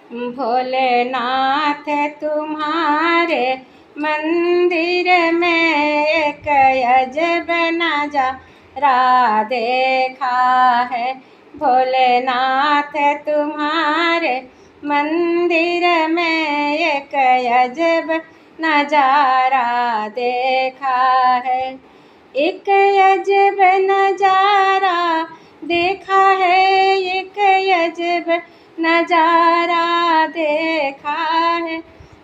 भोलेनाथ तुम्हारे मंदिर में एक अजब नजारा देखा है। भोलेनाथ तुम्हारे मंदिर में एक अजब नजारा देखा है। एक अजब नजारा देखा है, एक अजब नजारा देखा है।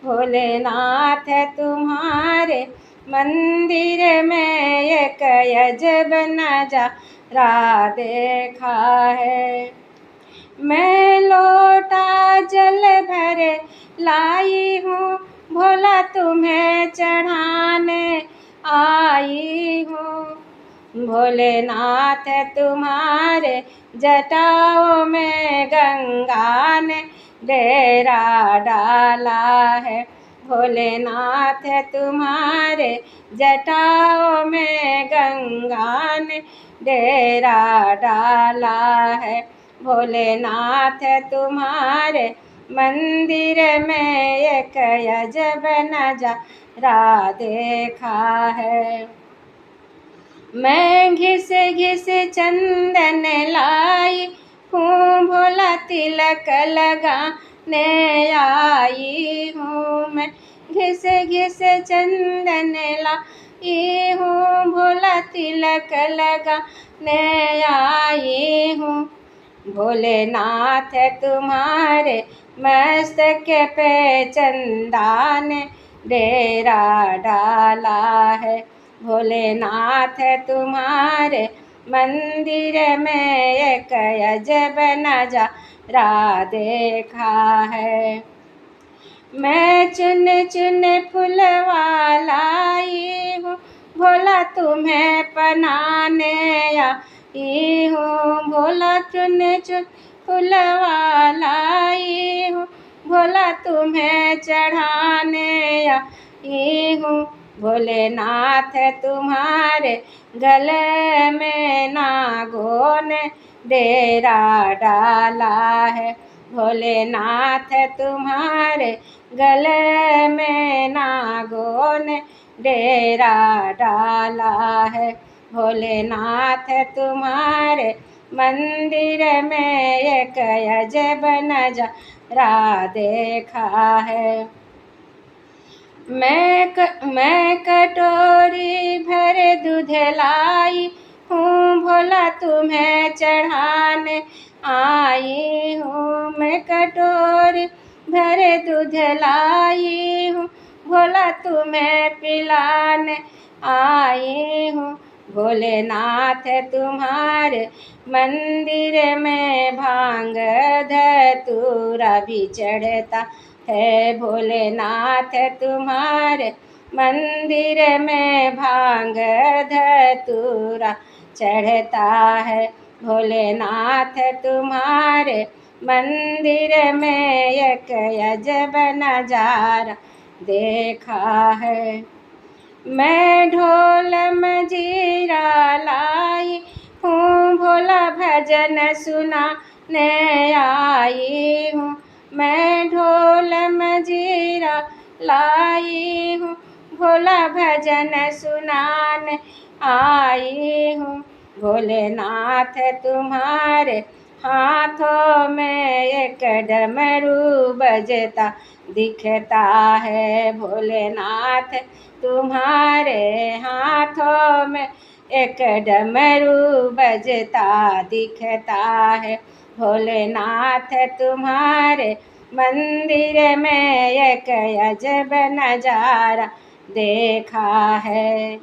भोलेनाथ तुम्हारे मंदिर में एक अजब नजारा देखा है। मैं लोटा जल भरे लाई हूँ, भोला तुम्हें चढ़ाने आई हूँ। भोलेनाथ तुम्हारे जटाओं में गंगा ने डेरा डाला है। भोलेनाथ तुम्हारे जटाओं में गंगा ने डेरा डाला है। भोलेनाथ तुम्हारे मंदिर में एक अजब नजारा देखा है। मैं घिस घिस चंदन लाई हूँ, भोला तिलक लगाने आई हूँ। मैं घिस घिस चंदन लाई हूँ, भोला तिलक लगाने आई हूँ। भोलेनाथ तुम्हारे मस्तक पे चंदा ने डेरा डाला है। भोलेनाथ तुम्हारे मंदिर में एक अजब नजारा देखा है। मैं चुन चुन फूलवा लाई हूँ, भोला तुम्हें पहनाने आई हूँ। भोला चुन चुन फूलवा लाई हूँ, भोला तुम्हें चढ़ाने आई हूँ। भोलेनाथ तुम्हारे गले में नागों ने डेरा डाला है। भोलेनाथ तुम्हारे गले में नागों ने डेरा डाला है। भोलेनाथ तुम्हारे मंदिर में एक अजब नजारा देखा है। मैं कटोरी भर दूध लाई हूँ, भोला तुम्हें चढ़ाने आई हूँ। मैं कटोरी भर दूध लाई हूँ, भोला तुम्हें पिलाने आई हूँ। भोलेनाथ तुम्हारे मंदिर में भांग धतूरा भी चढ़ता है। भोलेनाथ तुम्हारे मंदिर में भांग धतूरा चढ़ता है। भोलेनाथ तुम्हारे मंदिर में एक अजब नजारा देखा है। मैं ढोल मजीरा लाई हूँ, भोला भजन सुनाने आई हूँ। मैं ढोल मजीरा लाई हूँ, भोला भजन सुनाने आई हूँ। भोलेनाथ तुम्हारे हाथों में एक डमरू बजता दिखता है। भोलेनाथ तुम्हारे हाथों में एक डमरू बजता दिखता है। भोलेनाथ तुम्हारे मंदिर में एक अजब नजारा देखा है।